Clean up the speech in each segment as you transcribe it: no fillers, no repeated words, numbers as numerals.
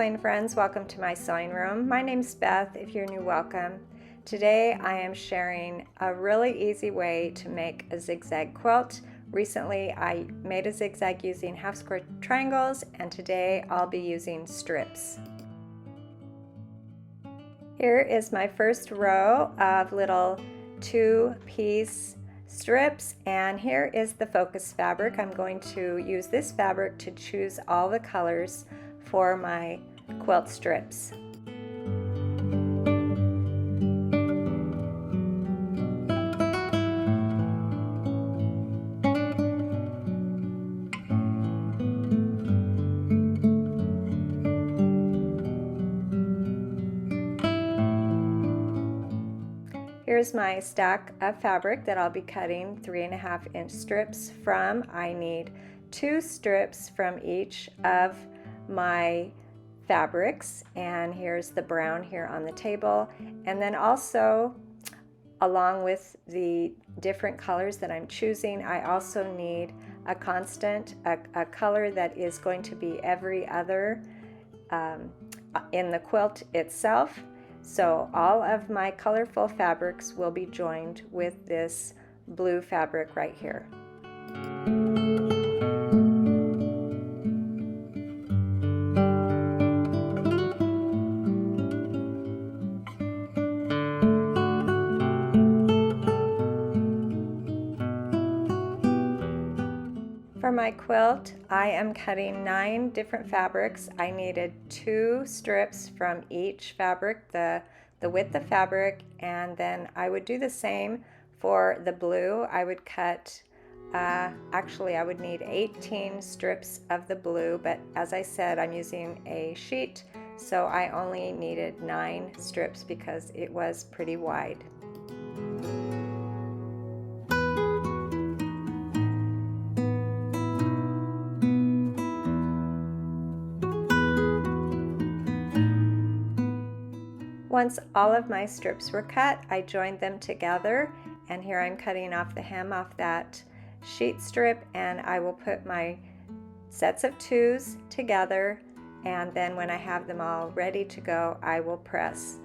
sewing friends, welcome to my sewing room. My name's Beth. If you're new, welcome. Today I am sharing a really easy way to make a zigzag quilt. Recently I made a zigzag using half square triangles, and today I'll be using strips. Here is my first row of little 2-piece strips, and here is the focus fabric. I'm going to use this fabric to choose all the colors for my quilt strips. Here's my stack of fabric that I'll be cutting 3.5-inch strips from. I need 2 strips from each of my fabrics, and here's the brown here on the table, and then also along with the different colors that I'm choosing, I also need a constant, a color that is going to be every other in the quilt itself. So all of my colorful fabrics will be joined with this blue fabric right here. For my quilt, I am cutting 9 different fabrics. I needed 2 strips from each fabric, the width of fabric, and then I would do the same for the blue. I would cut, actually I would need 18 strips of the blue, but as I said, I'm using a sheet, so I only needed 9 strips because it was pretty wide. Once all of my strips were cut, I joined them together, and here I'm cutting off the hem off that sheet strip, and I will put my sets of 2s together, and then when I have them all ready to go, I will press.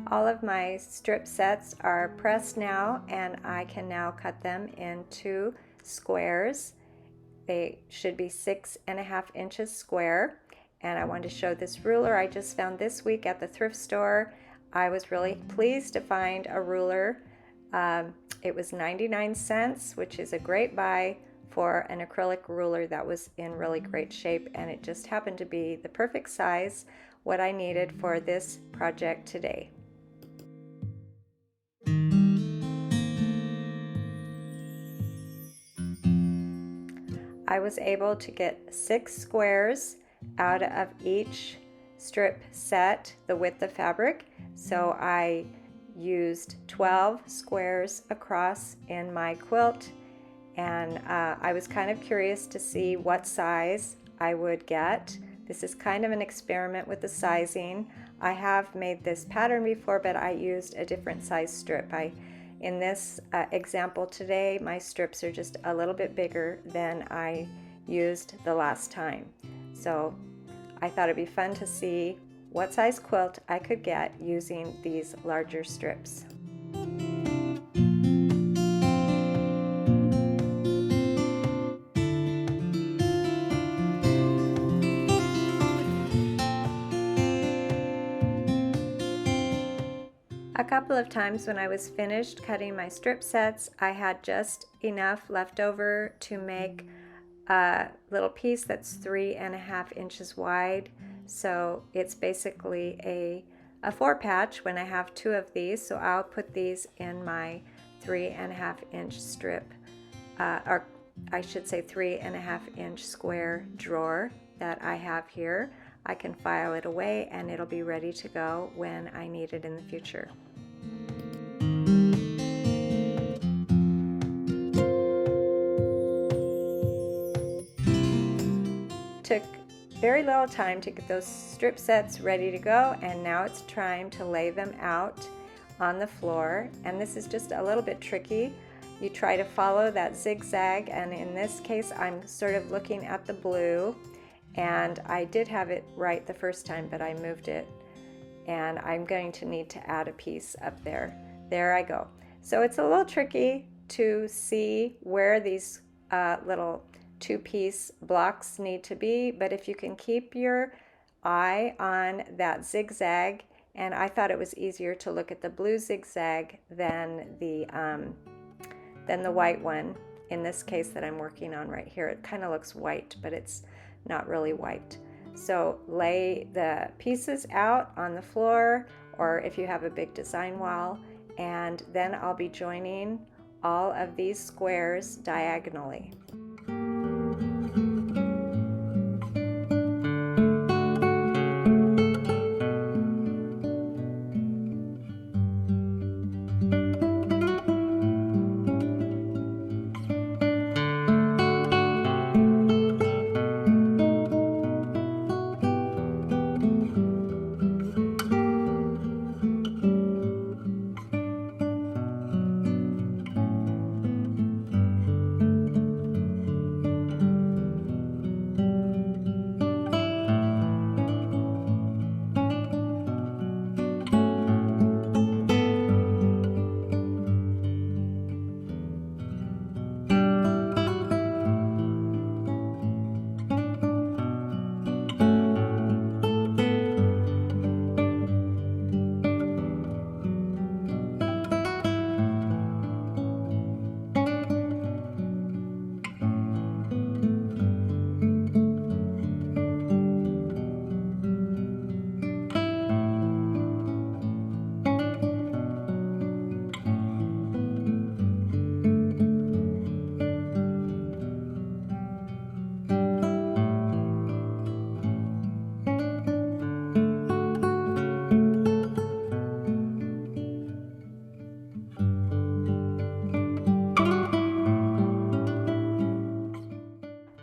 All of my strip sets are pressed now, and I can now cut them into squares. They should be 6.5 inches square. And I wanted to show this ruler I just found this week at the thrift store. I was really pleased to find a ruler. It was 99 cents, which is a great buy for an acrylic ruler that was in really great shape, and it just happened to be the perfect size, what I needed for this project today. I was able to get 6 squares out of each strip set, the width of fabric. So I used 12 squares across in my quilt, and I was kind of curious to see what size I would get. This is kind of an experiment with the sizing. I have made this pattern before, but I used a different size strip. In this example today, my strips are just a little bit bigger than I used the last time. So I thought it'd be fun to see what size quilt I could get using these larger strips. A couple of times when I was finished cutting my strip sets, I had just enough left over to make a little piece that's 3.5 inches wide. So it's basically a 4-patch when I have 2 of these. So I'll put these in my 3.5 inch strip, or I should say 3.5 inch square drawer that I have here. I can file it away and it'll be ready to go when I need it in the future. Took very little time to get those strip sets ready to go, and now it's time to lay them out on the floor. And this is just a little bit tricky. You try to follow that zigzag, and in this case I'm sort of looking at the blue, and I did have it right the first time, but I moved it, and I'm going to need to add a piece up there. There I go. So it's a little tricky to see where these little 2-piece blocks need to be, but if you can keep your eye on that zigzag, and I thought it was easier to look at the blue zigzag than the white one in this case that I'm working on right here. It kind of looks white, but it's not really white. So lay the pieces out on the floor, or if you have a big design wall, and then I'll be joining all of these squares diagonally.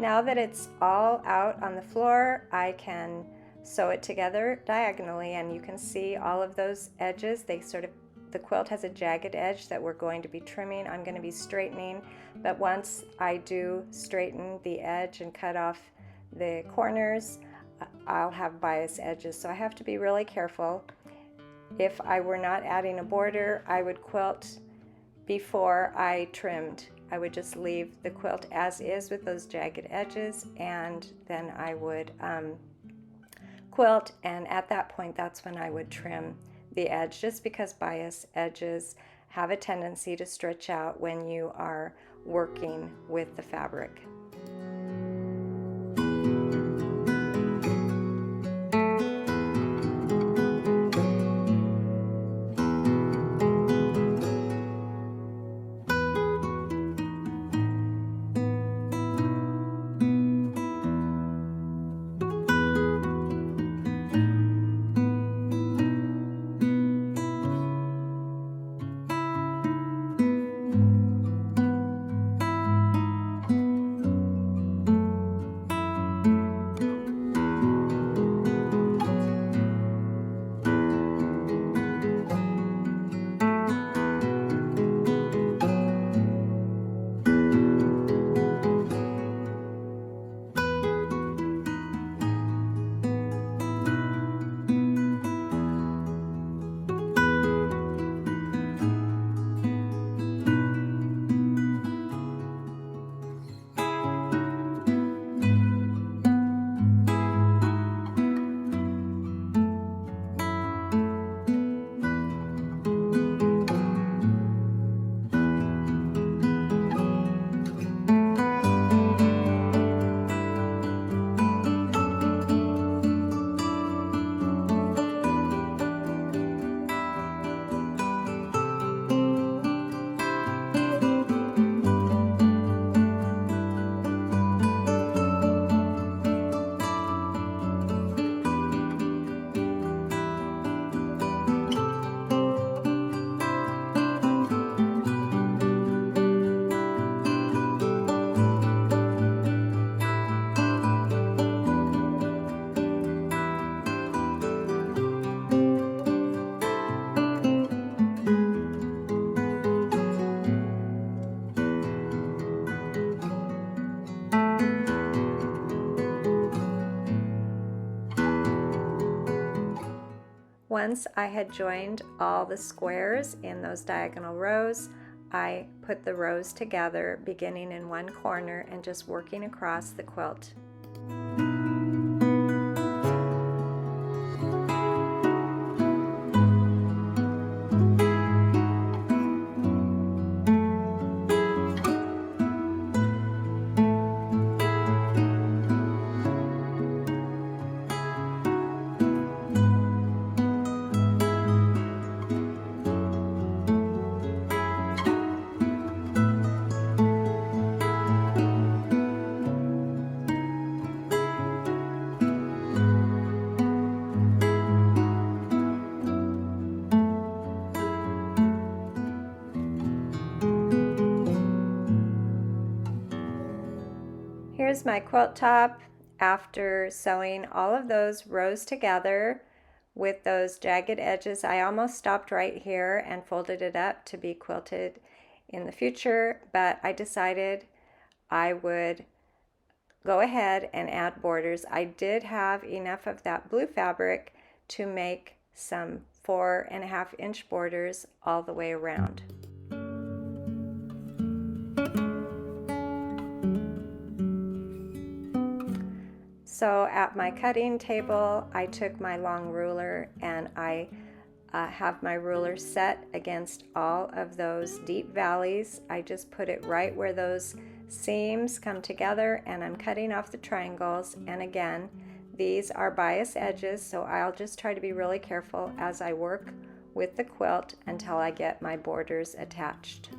Now that it's all out on the floor, I can sew it together diagonally, and you can see all of those edges. The quilt has a jagged edge that we're going to be trimming. I'm going to be straightening, but once I do straighten the edge and cut off the corners, I'll have bias edges, so I have to be really careful. If I were not adding a border, I would quilt before I trimmed I would just leave the quilt as is with those jagged edges, and then I would quilt, and at that point that's when I would trim the edge, just because bias edges have a tendency to stretch out when you are working with the fabric. Once I had joined all the squares in those diagonal rows, I put the rows together, beginning in one corner and just working across the quilt. Here's my quilt top after sewing all of those rows together with those jagged edges. I almost stopped right here and folded it up to be quilted in the future, but I decided I would go ahead and add borders. I did have enough of that blue fabric to make some 4.5-inch borders all the way around. So at my cutting table, I took my long ruler and I have my ruler set against all of those deep valleys. I just put it right where those seams come together, and I'm cutting off the triangles. And again, these are bias edges, so I'll just try to be really careful as I work with the quilt until I get my borders attached.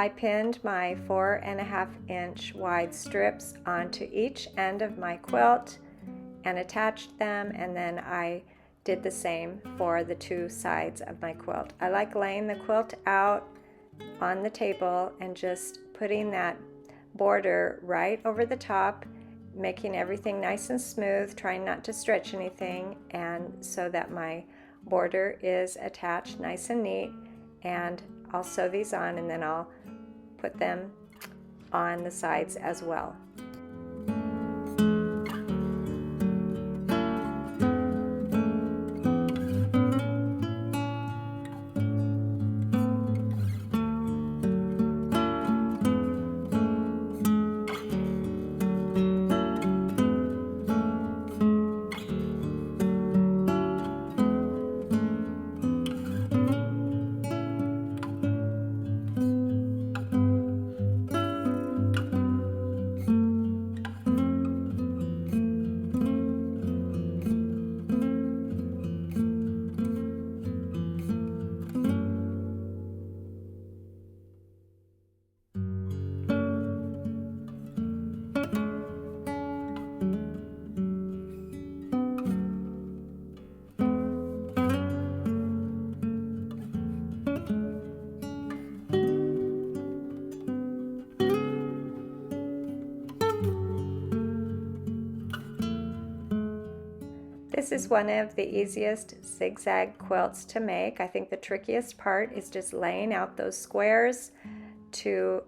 I pinned my 4.5-inch wide strips onto each end of my quilt and attached them, and then I did the same for the two sides of my quilt. I like laying the quilt out on the table and just putting that border right over the top, making everything nice and smooth, trying not to stretch anything, and so that my border is attached nice and neat. And I'll sew these on, and then I'll put them on the sides as well. This is one of the easiest zigzag quilts to make. I think the trickiest part is just laying out those squares to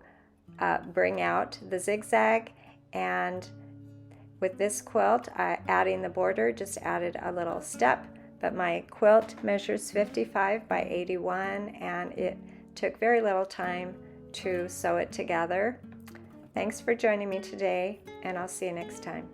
bring out the zigzag. And with this quilt, adding the border just added a little step, but my quilt measures 55 by 81, and it took very little time to sew it together. Thanks for joining me today, and I'll see you next time.